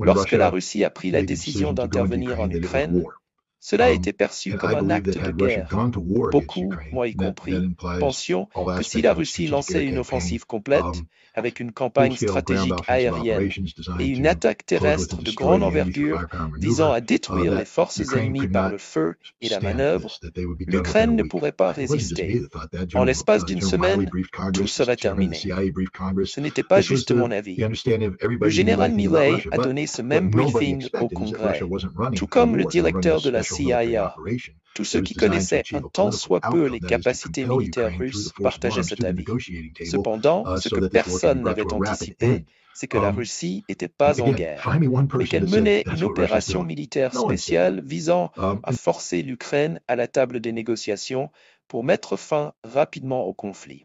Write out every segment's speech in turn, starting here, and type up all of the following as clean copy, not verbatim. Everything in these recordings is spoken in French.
Lorsque la Russie a pris la décision d'intervenir en Ukraine, cela a été perçu comme un acte de guerre. Beaucoup, moi y compris, pensions que si la Russie lançait une offensive complète, avec une campagne stratégique aérienne et une attaque terrestre de grande envergure visant à détruire les forces ennemies par le feu et la manœuvre, l'Ukraine ne pourrait pas résister. En l'espace d'une semaine, tout serait terminé. Ce n'était pas juste mon avis. Le général Milley a donné ce même briefing au Congrès, tout comme le directeur de la CIA. Tous ceux qui connaissaient un tant soit peu les capacités militaires russes partageaient cet avis. Cependant, ce que personne n'avait anticipé, c'est que la Russie n'était pas en guerre, mais qu'elle menait une opération militaire spéciale visant à forcer l'Ukraine à la table des négociations pour mettre fin rapidement au conflit.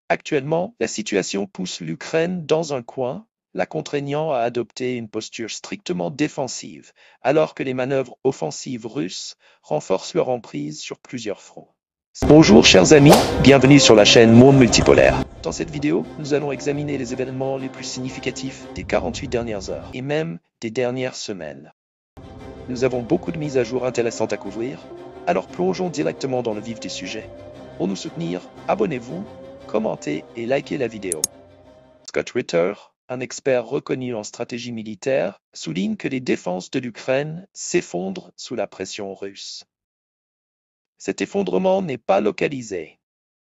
Actuellement, la situation pousse l'Ukraine dans un coin, la contraignant à adopter une posture strictement défensive, alors que les manœuvres offensives russes renforcent leur emprise sur plusieurs fronts. Bonjour chers amis, bienvenue sur la chaîne Monde Multipolaire. Dans cette vidéo, nous allons examiner les événements les plus significatifs des 48 dernières heures, et même des dernières semaines. Nous avons beaucoup de mises à jour intéressantes à couvrir, alors plongeons directement dans le vif du sujet. Pour nous soutenir, abonnez-vous, commentez et likez la vidéo. Scott Ritter, un expert reconnu en stratégie militaire, souligne que les défenses de l'Ukraine s'effondrent sous la pression russe. Cet effondrement n'est pas localisé.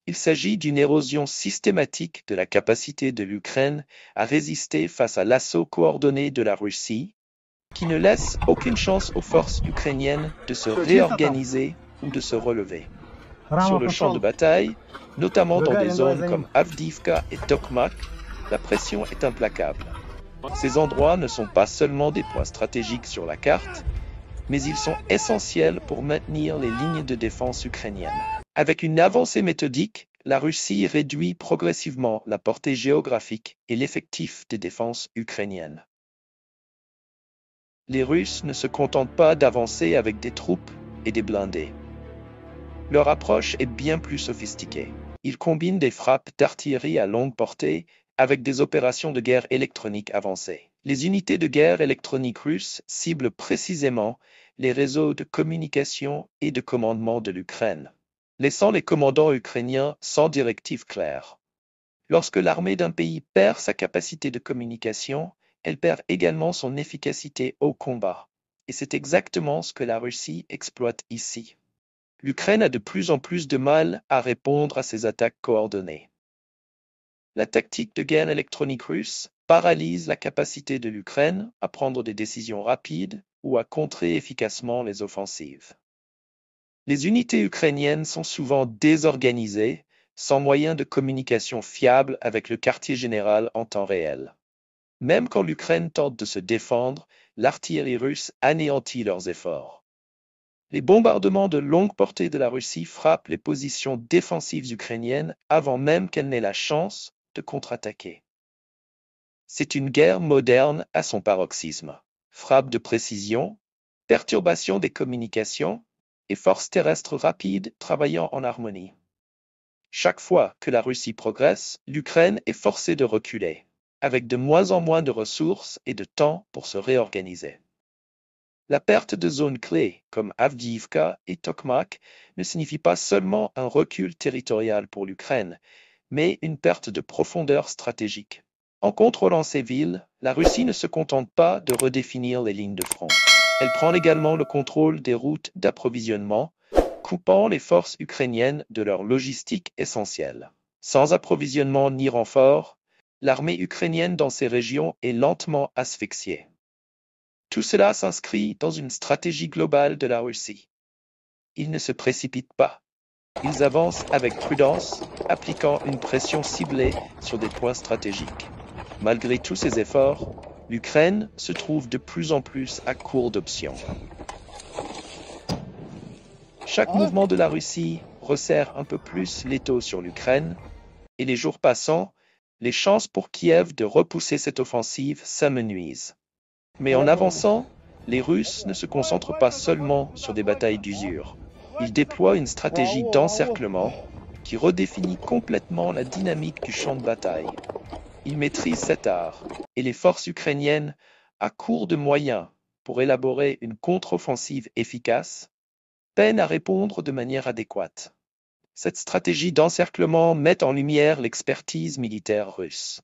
Il s'agit d'une érosion systématique de la capacité de l'Ukraine à résister face à l'assaut coordonné de la Russie, qui ne laisse aucune chance aux forces ukrainiennes de se réorganiser ou de se relever. Sur le champ de bataille, notamment dans des zones comme Avdiivka et Tokmak, la pression est implacable. Ces endroits ne sont pas seulement des points stratégiques sur la carte, mais ils sont essentiels pour maintenir les lignes de défense ukrainiennes. Avec une avancée méthodique, la Russie réduit progressivement la portée géographique et l'effectif des défenses ukrainiennes. Les Russes ne se contentent pas d'avancer avec des troupes et des blindés. Leur approche est bien plus sophistiquée. Ils combinent des frappes d'artillerie à longue portée avec des opérations de guerre électronique avancées. Les unités de guerre électronique russes ciblent précisément les réseaux de communication et de commandement de l'Ukraine, laissant les commandants ukrainiens sans directive claire. Lorsque l'armée d'un pays perd sa capacité de communication, elle perd également son efficacité au combat. Et c'est exactement ce que la Russie exploite ici. L'Ukraine a de plus en plus de mal à répondre à ces attaques coordonnées. La tactique de guerre électronique russe paralyse la capacité de l'Ukraine à prendre des décisions rapides ou à contrer efficacement les offensives. Les unités ukrainiennes sont souvent désorganisées, sans moyen de communication fiable avec le quartier général en temps réel. Même quand l'Ukraine tente de se défendre, l'artillerie russe anéantit leurs efforts. Les bombardements de longue portée de la Russie frappent les positions défensives ukrainiennes avant même qu'elles n'aient la chance de contre-attaquer. C'est une guerre moderne à son paroxysme. Frappes de précision, perturbation des communications et forces terrestres rapides travaillant en harmonie. Chaque fois que la Russie progresse, l'Ukraine est forcée de reculer, avec de moins en moins de ressources et de temps pour se réorganiser. La perte de zones clés comme Avdiivka et Tokmak ne signifie pas seulement un recul territorial pour l'Ukraine, mais une perte de profondeur stratégique. En contrôlant ces villes, la Russie ne se contente pas de redéfinir les lignes de front. Elle prend également le contrôle des routes d'approvisionnement, coupant les forces ukrainiennes de leur logistique essentielle. Sans approvisionnement ni renfort, l'armée ukrainienne dans ces régions est lentement asphyxiée. Tout cela s'inscrit dans une stratégie globale de la Russie. Ils ne se précipitent pas. Ils avancent avec prudence, appliquant une pression ciblée sur des points stratégiques. Malgré tous ces efforts, l'Ukraine se trouve de plus en plus à court d'options. Chaque mouvement de la Russie resserre un peu plus l'étau sur l'Ukraine, et les jours passant, les chances pour Kiev de repousser cette offensive s'amenuisent. Mais en avançant, les Russes ne se concentrent pas seulement sur des batailles d'usure. Ils déploient une stratégie d'encerclement qui redéfinit complètement la dynamique du champ de bataille. Il maîtrise cet art, et les forces ukrainiennes, à court de moyens pour élaborer une contre-offensive efficace, peinent à répondre de manière adéquate. Cette stratégie d'encerclement met en lumière l'expertise militaire russe.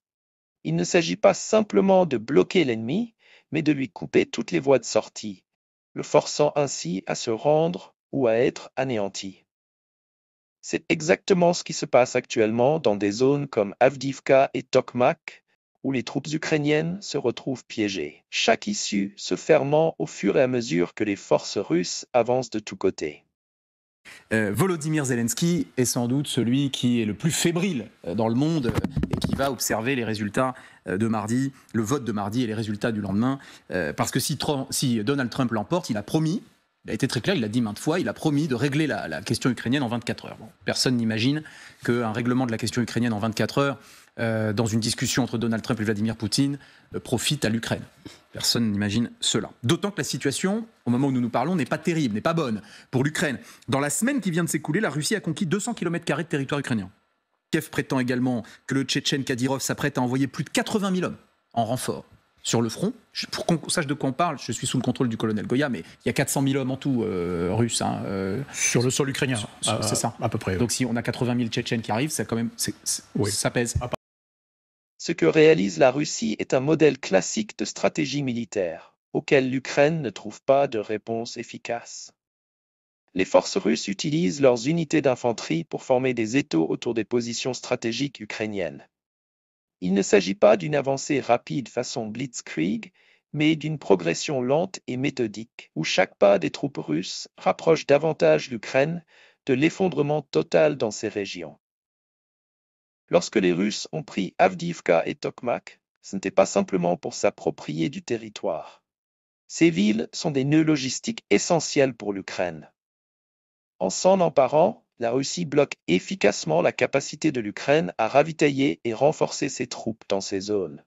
Il ne s'agit pas simplement de bloquer l'ennemi, mais de lui couper toutes les voies de sortie, le forçant ainsi à se rendre ou à être anéanti. C'est exactement ce qui se passe actuellement dans des zones comme Avdiivka et Tokmak, où les troupes ukrainiennes se retrouvent piégées, chaque issue se fermant au fur et à mesure que les forces russes avancent de tous côtés. Volodymyr Zelensky est sans doute celui qui est le plus fébrile dans le monde et qui va observer les résultats de mardi, le vote de mardi et les résultats du lendemain. Parce que si Donald Trump l'emporte, il a promis, il a été très clair, il l'a dit maintes fois, il a promis de régler la question ukrainienne en 24 heures. Bon, personne n'imagine qu'un règlement de la question ukrainienne en 24 heures, dans une discussion entre Donald Trump et Vladimir Poutine, profite à l'Ukraine. Personne n'imagine cela. D'autant que la situation, au moment où nous nous parlons, n'est pas terrible, n'est pas bonne pour l'Ukraine. Dans la semaine qui vient de s'écouler, la Russie a conquis 200 km² de territoire ukrainien. Kiev prétend également que le Tchétchène Kadyrov s'apprête à envoyer plus de 80 000 hommes en renfort sur le front. Pour qu'on sache de quoi on parle, je suis sous le contrôle du colonel Goya, mais il y a 400 000 hommes en tout russes. Sur le sol ukrainien, c'est ça. À peu près. Oui. Donc si on a 80 000 Tchétchènes qui arrivent, ça, quand même, oui. Ça pèse. Ce que réalise la Russie est un modèle classique de stratégie militaire, auquel l'Ukraine ne trouve pas de réponse efficace. Les forces russes utilisent leurs unités d'infanterie pour former des étaux autour des positions stratégiques ukrainiennes. Il ne s'agit pas d'une avancée rapide façon blitzkrieg, mais d'une progression lente et méthodique, où chaque pas des troupes russes rapproche davantage l'Ukraine de l'effondrement total dans ces régions. Lorsque les Russes ont pris Avdiivka et Tokmak, ce n'était pas simplement pour s'approprier du territoire. Ces villes sont des nœuds logistiques essentiels pour l'Ukraine. En s'en emparant, la Russie bloque efficacement la capacité de l'Ukraine à ravitailler et renforcer ses troupes dans ces zones,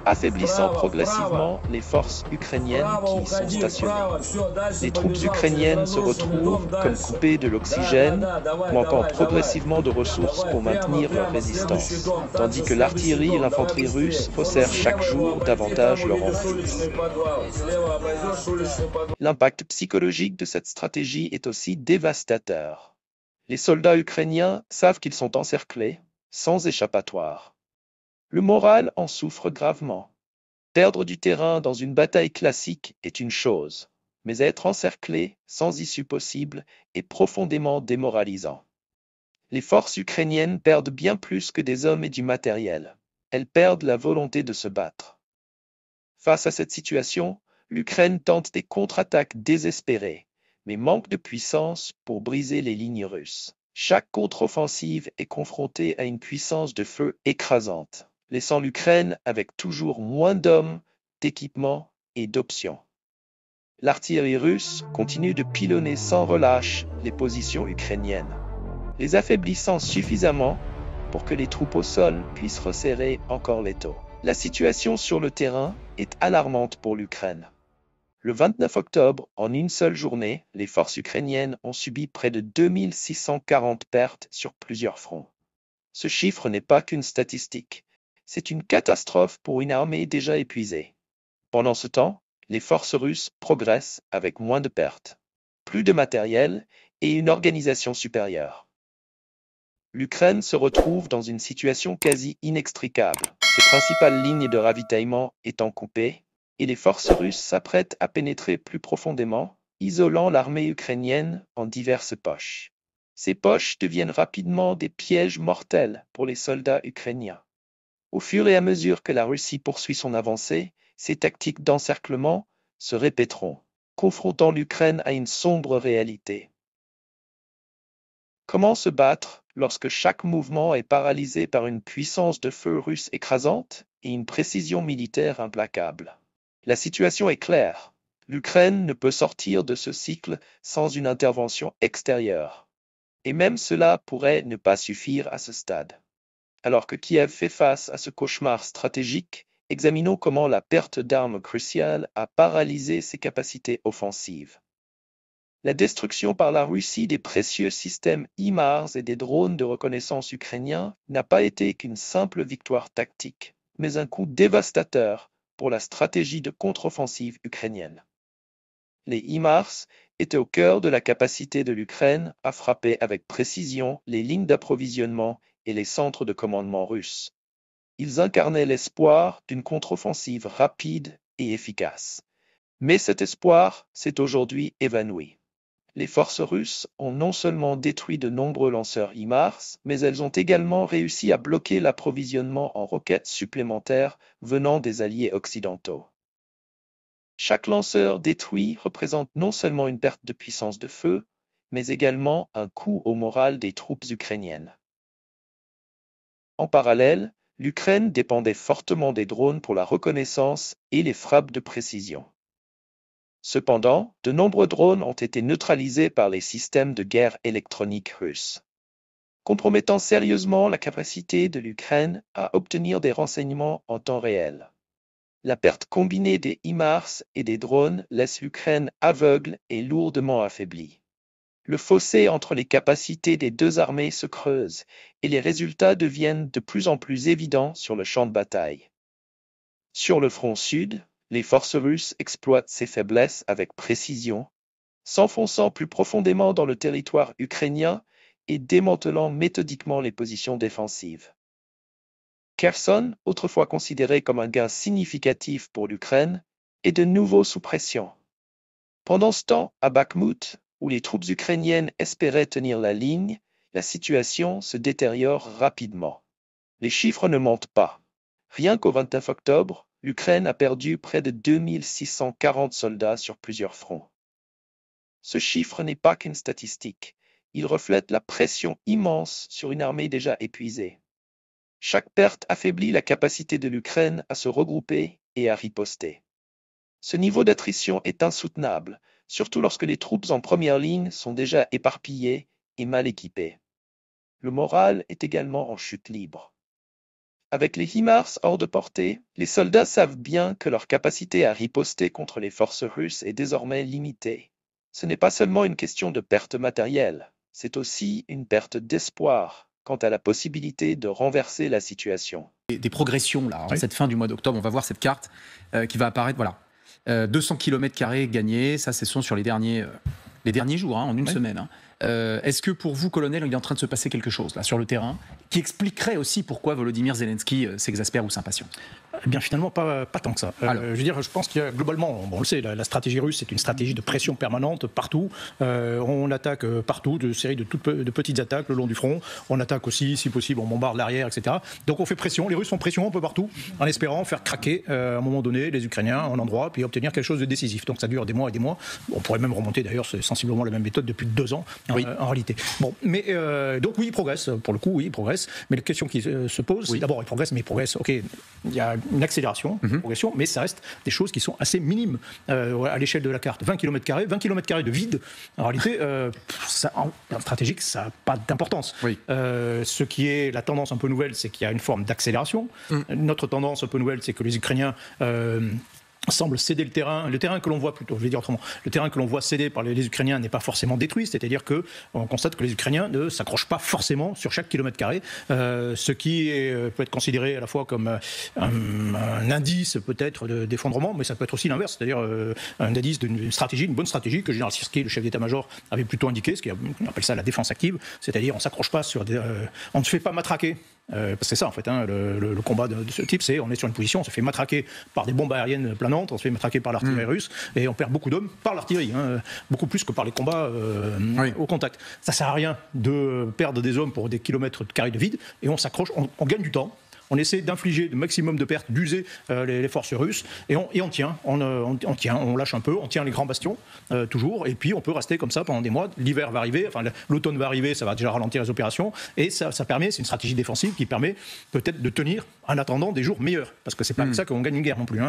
affaiblissant progressivement les forces ukrainiennes qui y sont stationnées. Les troupes ukrainiennes se retrouvent comme coupées de l'oxygène, manquant progressivement de ressources pour maintenir leur résistance, tandis que l'artillerie et l'infanterie russe resserrent chaque jour davantage leur emprise. L'impact psychologique de cette stratégie est aussi dévastateur. Les soldats ukrainiens savent qu'ils sont encerclés, sans échappatoire. Le moral en souffre gravement. Perdre du terrain dans une bataille classique est une chose, mais être encerclé, sans issue possible, est profondément démoralisant. Les forces ukrainiennes perdent bien plus que des hommes et du matériel. Elles perdent la volonté de se battre. Face à cette situation, l'Ukraine tente des contre-attaques désespérées, mais manque de puissance pour briser les lignes russes. Chaque contre-offensive est confrontée à une puissance de feu écrasante, laissant l'Ukraine avec toujours moins d'hommes, d'équipements et d'options. L'artillerie russe continue de pilonner sans relâche les positions ukrainiennes, les affaiblissant suffisamment pour que les troupes au sol puissent resserrer encore l'étau. La situation sur le terrain est alarmante pour l'Ukraine. Le 29 octobre, en une seule journée, les forces ukrainiennes ont subi près de 2640 pertes sur plusieurs fronts. Ce chiffre n'est pas qu'une statistique, c'est une catastrophe pour une armée déjà épuisée. Pendant ce temps, les forces russes progressent avec moins de pertes, plus de matériel et une organisation supérieure. L'Ukraine se retrouve dans une situation quasi inextricable, ses principales lignes de ravitaillement étant coupées, et les forces russes s'apprêtent à pénétrer plus profondément, isolant l'armée ukrainienne en diverses poches. Ces poches deviennent rapidement des pièges mortels pour les soldats ukrainiens. Au fur et à mesure que la Russie poursuit son avancée, ces tactiques d'encerclement se répéteront, confrontant l'Ukraine à une sombre réalité. Comment se battre lorsque chaque mouvement est paralysé par une puissance de feu russe écrasante et une précision militaire implacable? La situation est claire. L'Ukraine ne peut sortir de ce cycle sans une intervention extérieure. Et même cela pourrait ne pas suffire à ce stade. Alors que Kiev fait face à ce cauchemar stratégique, examinons comment la perte d'armes cruciales a paralysé ses capacités offensives. La destruction par la Russie des précieux systèmes HIMARS et des drones de reconnaissance ukrainiens n'a pas été qu'une simple victoire tactique. mais un coup dévastateur pour la stratégie de contre-offensive ukrainienne. Les HIMARS étaient au cœur de la capacité de l'Ukraine à frapper avec précision les lignes d'approvisionnement et les centres de commandement russes. Ils incarnaient l'espoir d'une contre-offensive rapide et efficace. Mais cet espoir s'est aujourd'hui évanoui. Les forces russes ont non seulement détruit de nombreux lanceurs HIMARS, mais elles ont également réussi à bloquer l'approvisionnement en roquettes supplémentaires venant des alliés occidentaux. Chaque lanceur détruit représente non seulement une perte de puissance de feu, mais également un coup au moral des troupes ukrainiennes. En parallèle, l'Ukraine dépendait fortement des drones pour la reconnaissance et les frappes de précision. Cependant, de nombreux drones ont été neutralisés par les systèmes de guerre électronique russes, compromettant sérieusement la capacité de l'Ukraine à obtenir des renseignements en temps réel. La perte combinée des HIMARS et des drones laisse l'Ukraine aveugle et lourdement affaiblie. Le fossé entre les capacités des deux armées se creuse et les résultats deviennent de plus en plus évidents sur le champ de bataille. Sur le front sud, les forces russes exploitent ces faiblesses avec précision, s'enfonçant plus profondément dans le territoire ukrainien et démantelant méthodiquement les positions défensives. Kherson, autrefois considéré comme un gain significatif pour l'Ukraine, est de nouveau sous pression. Pendant ce temps, à Bakhmut, où les troupes ukrainiennes espéraient tenir la ligne, la situation se détériore rapidement. Les chiffres ne mentent pas. Rien qu'au 29 octobre, l'Ukraine a perdu près de 2640 soldats sur plusieurs fronts. Ce chiffre n'est pas qu'une statistique, il reflète la pression immense sur une armée déjà épuisée. Chaque perte affaiblit la capacité de l'Ukraine à se regrouper et à riposter. Ce niveau d'attrition est insoutenable, surtout lorsque les troupes en première ligne sont déjà éparpillées et mal équipées. Le moral est également en chute libre. Avec les HIMARS hors de portée, les soldats savent bien que leur capacité à riposter contre les forces russes est désormais limitée. Ce n'est pas seulement une question de perte matérielle, c'est aussi une perte d'espoir quant à la possibilité de renverser la situation. Des progressions, là, en cette fin du mois d'octobre, on va voir cette carte qui va apparaître, voilà. 200 km² gagnés, ça ce sont sur les derniers jours, en une semaine. Est-ce que pour vous, colonel, il est en train de se passer quelque chose là sur le terrain qui expliquerait aussi pourquoi Volodymyr Zelensky s'exaspère ou s'impatiente? Eh bien, finalement, pas tant que ça. Je veux dire, je pense qu'il y a globalement, on le sait, la stratégie russe, c'est une stratégie de pression permanente partout. On attaque partout, de séries de petites attaques le long du front. On attaque aussi, si possible, on bombarde l'arrière, etc. Donc on fait pression, les Russes font pression un peu partout, en espérant faire craquer à un moment donné les Ukrainiens en endroit, puis obtenir quelque chose de décisif. Donc ça dure des mois et des mois. On pourrait même remonter, d'ailleurs, c'est sensiblement la même méthode depuis 2 ans, en réalité. Bon, mais donc oui, il progresse, pour le coup, oui, il progresse. Mais la question qui se pose, c'est d'abord, il progresse, mais il progresse, ok, il y a une accélération, une progression, mais ça reste des choses qui sont assez minimes à l'échelle de la carte. 20 km² de vide, en réalité, en stratégique, ça n'a pas d'importance. Ce qui est la tendance un peu nouvelle, c'est qu'il y a une forme d'accélération. Notre tendance un peu nouvelle, c'est que les Ukrainiens semble céder le terrain que l'on voit plutôt, je vais dire autrement, le terrain que l'on voit cédé par les Ukrainiens n'est pas forcément détruit, c'est-à-dire qu'on constate que les Ukrainiens ne s'accrochent pas forcément sur chaque kilomètre-carré, ce qui peut être considéré à la fois comme un indice peut-être d'effondrement, mais ça peut être aussi l'inverse, c'est-à-dire un indice d'une stratégie, une bonne stratégie que le général Syrski, le chef d'état-major, avait plutôt indiqué, on appelle ça la défense active, c'est-à-dire on s'accroche pas sur on ne se fait pas matraquer. Parce que c'est ça en fait, le combat de ce type, c'est on est sur une position, on se fait matraquer par des bombes aériennes planantes, on se fait matraquer par l'artillerie russe, et on perd beaucoup d'hommes par l'artillerie, beaucoup plus que par les combats au contact. Ça sert à rien de perdre des hommes pour des kilomètres carrés de vide, et on s'accroche, on gagne du temps. On essaie d'infliger le maximum de pertes, d'user les forces russes, et on tient, on lâche un peu, on tient les grands bastions, toujours, et puis on peut rester comme ça pendant des mois. L'hiver va arriver, enfin l'automne va arriver, ça va déjà ralentir les opérations, et ça permet, c'est une stratégie défensive qui permet peut-être de tenir en attendant des jours meilleurs, parce que c'est pas comme ça qu'on gagne une guerre non plus.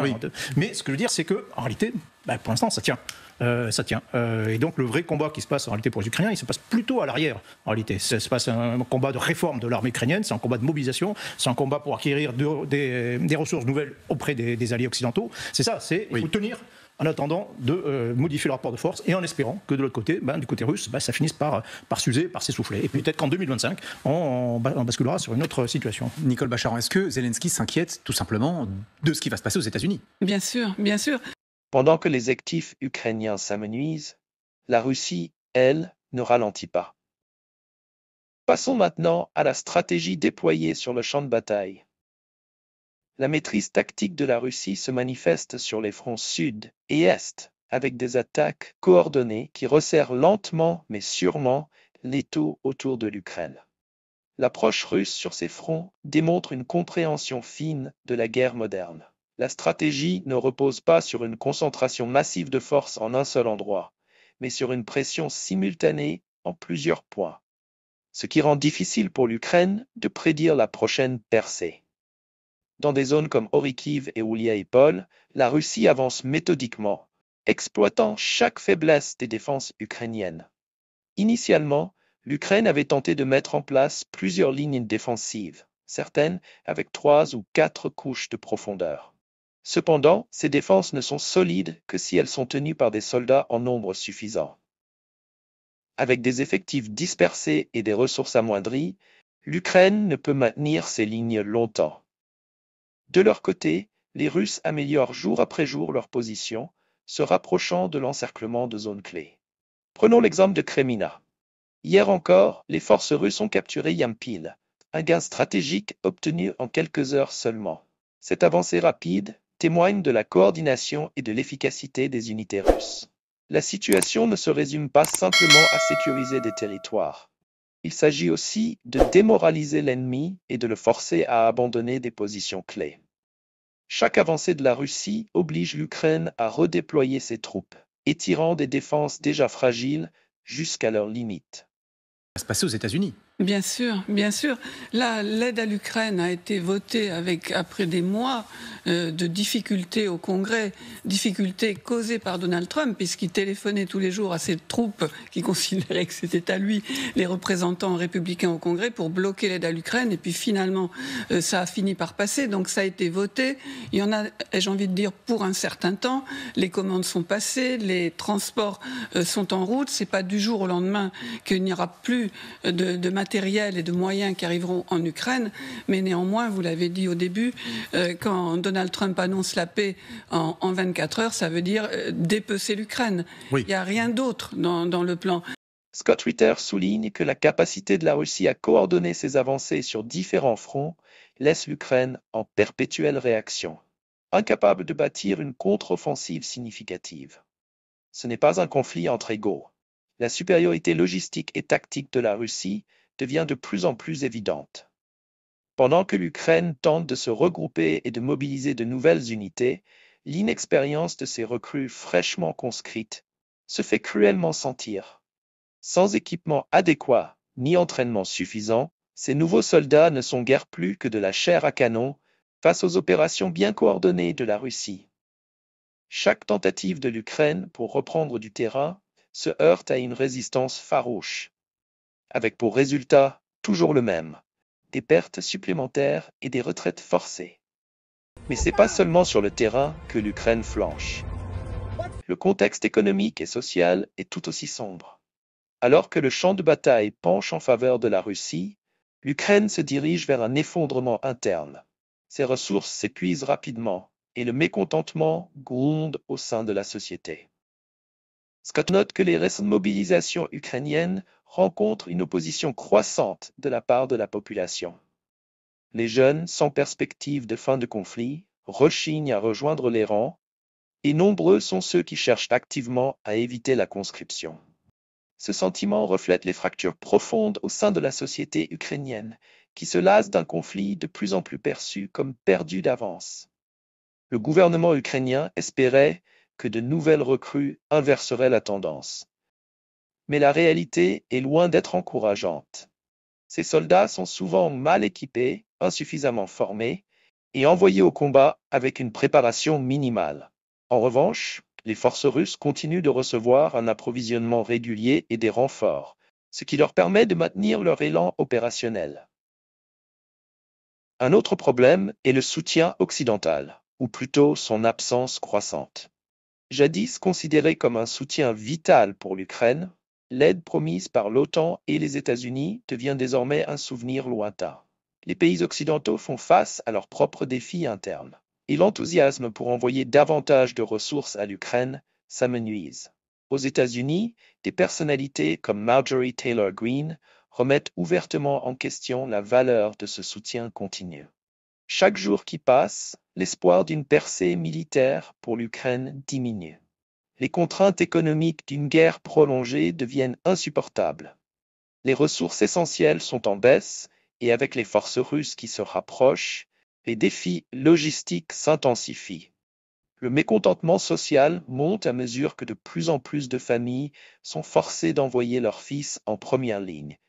Mais ce que je veux dire, c'est que en réalité, Ben, pour l'instant, ça tient. Ça tient. Et donc, le vrai combat qui se passe en réalité pour les Ukrainiens, il se passe plutôt à l'arrière, en réalité. Ça se passe un combat de réforme de l'armée ukrainienne, c'est un combat de mobilisation, c'est un combat pour acquérir des ressources nouvelles auprès des alliés occidentaux. C'est ça, il faut tenir en attendant de modifier le rapport de force et en espérant que de l'autre côté, du côté russe, ça finisse par s'user, par s'essouffler. Et peut-être qu'en 2025, on basculera sur une autre situation. Nicole Bacharan, est-ce que Zelensky s'inquiète tout simplement de ce qui va se passer aux États-Unis? Bien sûr, bien sûr. Pendant que les actifs ukrainiens s'amenuisent, la Russie, elle, ne ralentit pas. Passons maintenant à la stratégie déployée sur le champ de bataille. La maîtrise tactique de la Russie se manifeste sur les fronts sud et est, avec des attaques coordonnées qui resserrent lentement mais sûrement l'étau autour de l'Ukraine. L'approche russe sur ces fronts démontre une compréhension fine de la guerre moderne. La stratégie ne repose pas sur une concentration massive de forces en un seul endroit, mais sur une pression simultanée en plusieurs points, ce qui rend difficile pour l'Ukraine de prédire la prochaine percée. Dans des zones comme Orikhiv et Ouliaïpol, la Russie avance méthodiquement, exploitant chaque faiblesse des défenses ukrainiennes. Initialement, l'Ukraine avait tenté de mettre en place plusieurs lignes défensives, certaines avec 3 ou 4 couches de profondeur. Cependant, ces défenses ne sont solides que si elles sont tenues par des soldats en nombre suffisant. Avec des effectifs dispersés et des ressources amoindries, l'Ukraine ne peut maintenir ces lignes longtemps. De leur côté, les Russes améliorent jour après jour leur position, se rapprochant de l'encerclement de zones clés. Prenons l'exemple de Kremina. Hier encore, les forces russes ont capturé Yampil, un gain stratégique obtenu en quelques heures seulement. Cette avancée rapide témoigne de la coordination et de l'efficacité des unités russes. La situation ne se résume pas simplement à sécuriser des territoires. Il s'agit aussi de démoraliser l'ennemi et de le forcer à abandonner des positions clés. Chaque avancée de la Russie oblige l'Ukraine à redéployer ses troupes, étirant des défenses déjà fragiles jusqu'à leurs limites. Ça va se passer aux États-Unis. Bien sûr, bien sûr. Là, l'aide à l'Ukraine a été votée après des mois de difficultés au Congrès, difficultés causées par Donald Trump, puisqu'il téléphonait tous les jours à ses troupes qui considéraient que c'était à lui, les représentants républicains au Congrès, pour bloquer l'aide à l'Ukraine. Et puis finalement, ça a fini par passer. Donc ça a été voté. Il y en a, j'ai envie de dire, pour un certain temps. Les commandes sont passées, les transports sont en route. C'est pas du jour au lendemain qu'il n'y aura plus de matériel et de moyens qui arriveront en Ukraine, mais néanmoins, vous l'avez dit au début, quand Donald Trump annonce la paix en 24 heures, ça veut dire dépecer l'Ukraine. Oui. Il n'y a rien d'autre dans le plan. Scott Ritter souligne que la capacité de la Russie à coordonner ses avancées sur différents fronts laisse l'Ukraine en perpétuelle réaction, incapable de bâtir une contre-offensive significative. Ce n'est pas un conflit entre égaux. La supériorité logistique et tactique de la Russie devient de plus en plus évidente. Pendant que l'Ukraine tente de se regrouper et de mobiliser de nouvelles unités, l'inexpérience de ces recrues fraîchement conscrites se fait cruellement sentir. Sans équipement adéquat ni entraînement suffisant, ces nouveaux soldats ne sont guère plus que de la chair à canon face aux opérations bien coordonnées de la Russie. Chaque tentative de l'Ukraine pour reprendre du terrain se heurte à une résistance farouche, avec pour résultat toujours le même, des pertes supplémentaires et des retraites forcées. Mais c'est pas seulement sur le terrain que l'Ukraine flanche. Le contexte économique et social est tout aussi sombre. Alors que le champ de bataille penche en faveur de la Russie, l'Ukraine se dirige vers un effondrement interne. Ses ressources s'épuisent rapidement et le mécontentement gronde au sein de la société. Scott note que les récentes mobilisations ukrainiennes rencontrent une opposition croissante de la part de la population. Les jeunes, sans perspective de fin de conflit, rechignent à rejoindre les rangs, et nombreux sont ceux qui cherchent activement à éviter la conscription. Ce sentiment reflète les fractures profondes au sein de la société ukrainienne, qui se lasse d'un conflit de plus en plus perçu comme perdu d'avance. Le gouvernement ukrainien espérait que de nouvelles recrues inverseraient la tendance. Mais la réalité est loin d'être encourageante. Ces soldats sont souvent mal équipés, insuffisamment formés et envoyés au combat avec une préparation minimale. En revanche, Les forces russes continuent de recevoir un approvisionnement régulier et des renforts, ce qui leur permet de maintenir leur élan opérationnel. Un autre problème est le soutien occidental, ou plutôt son absence croissante. Jadis considéré comme un soutien vital pour l'Ukraine, l'aide promise par l'OTAN et les États-Unis devient désormais un souvenir lointain. Les pays occidentaux font face à leurs propres défis internes, et l'enthousiasme pour envoyer davantage de ressources à l'Ukraine s'amenuise. Aux États-Unis, des personnalités comme Marjorie Taylor Greene remettent ouvertement en question la valeur de ce soutien continu. Chaque jour qui passe, l'espoir d'une percée militaire pour l'Ukraine diminue. Les contraintes économiques d'une guerre prolongée deviennent insupportables. Les ressources essentielles sont en baisse et avec les forces russes qui se rapprochent, les défis logistiques s'intensifient. Le mécontentement social monte à mesure que de plus en plus de familles sont forcées d'envoyer leurs fils en première ligne,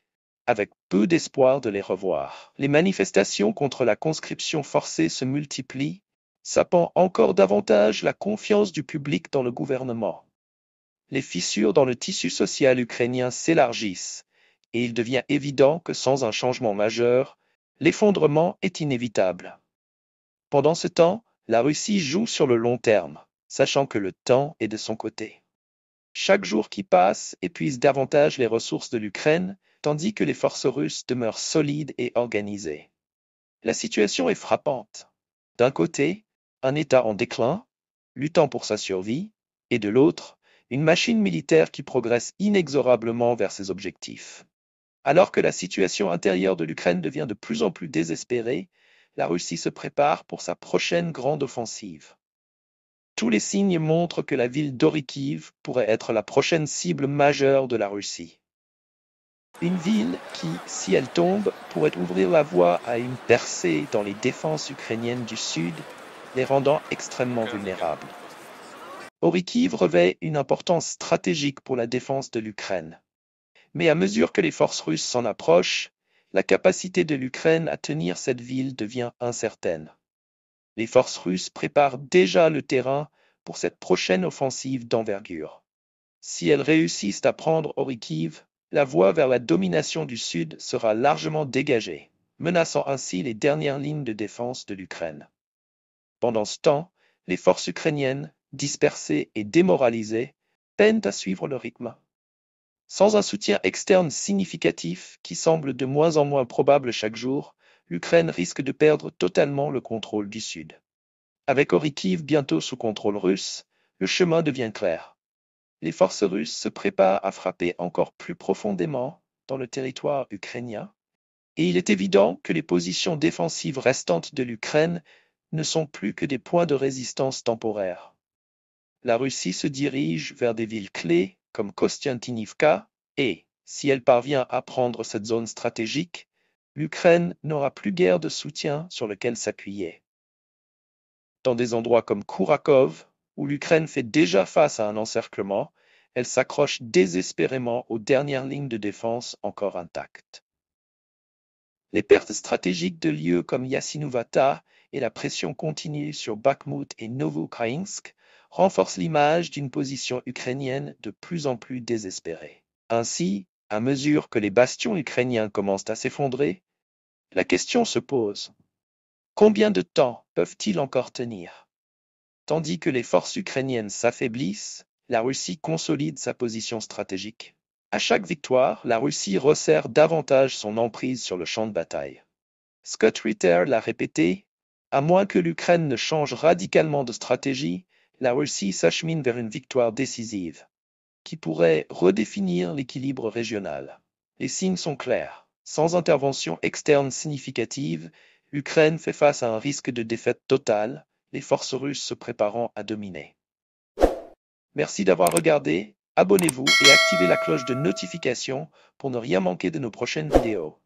avec peu d'espoir de les revoir. Les manifestations contre la conscription forcée se multiplient, sapant encore davantage la confiance du public dans le gouvernement. Les fissures dans le tissu social ukrainien s'élargissent, et il devient évident que sans un changement majeur, l'effondrement est inévitable. Pendant ce temps, la Russie joue sur le long terme, sachant que le temps est de son côté. Chaque jour qui passe épuise davantage les ressources de l'Ukraine, tandis que les forces russes demeurent solides et organisées. La situation est frappante. D'un côté, un État en déclin, luttant pour sa survie, et de l'autre, une machine militaire qui progresse inexorablement vers ses objectifs. Alors que la situation intérieure de l'Ukraine devient de plus en plus désespérée, la Russie se prépare pour sa prochaine grande offensive. Tous les signes montrent que la ville d'Orykhiv pourrait être la prochaine cible majeure de la Russie. Une ville qui, si elle tombe, pourrait ouvrir la voie à une percée dans les défenses ukrainiennes du Sud, les rendant extrêmement vulnérables. Orykhiv revêt une importance stratégique pour la défense de l'Ukraine. Mais à mesure que les forces russes s'en approchent, la capacité de l'Ukraine à tenir cette ville devient incertaine. Les forces russes préparent déjà le terrain pour cette prochaine offensive d'envergure. Si elles réussissent à prendre Orykhiv, la voie vers la domination du Sud sera largement dégagée, menaçant ainsi les dernières lignes de défense de l'Ukraine. Pendant ce temps, les forces ukrainiennes, dispersées et démoralisées, peinent à suivre le rythme. Sans un soutien externe significatif, qui semble de moins en moins probable chaque jour, l'Ukraine risque de perdre totalement le contrôle du Sud. Avec Orykhiv bientôt sous contrôle russe, le chemin devient clair. Les forces russes se préparent à frapper encore plus profondément dans le territoire ukrainien, et il est évident que les positions défensives restantes de l'Ukraine ne sont plus que des points de résistance temporaires. La Russie se dirige vers des villes clés comme Kostiantynivka, et, si elle parvient à prendre cette zone stratégique, l'Ukraine n'aura plus guère de soutien sur lequel s'appuyer. Dans des endroits comme Kourakov, où l'Ukraine fait déjà face à un encerclement, elle s'accroche désespérément aux dernières lignes de défense encore intactes. Les pertes stratégiques de lieux comme Yassinovata et la pression continue sur Bakhmut et Novoukraïnsk renforcent l'image d'une position ukrainienne de plus en plus désespérée. Ainsi, à mesure que les bastions ukrainiens commencent à s'effondrer, la question se pose: combien de temps peuvent-ils encore tenir? Tandis que les forces ukrainiennes s'affaiblissent, la Russie consolide sa position stratégique. À chaque victoire, la Russie resserre davantage son emprise sur le champ de bataille. Scott Ritter l'a répété, à moins que l'Ukraine ne change radicalement de stratégie, la Russie s'achemine vers une victoire décisive, qui pourrait redéfinir l'équilibre régional. Les signes sont clairs. Sans intervention externe significative, l'Ukraine fait face à un risque de défaite totale, les forces russes se préparant à dominer. Merci d'avoir regardé, abonnez-vous et activez la cloche de notification pour ne rien manquer de nos prochaines vidéos.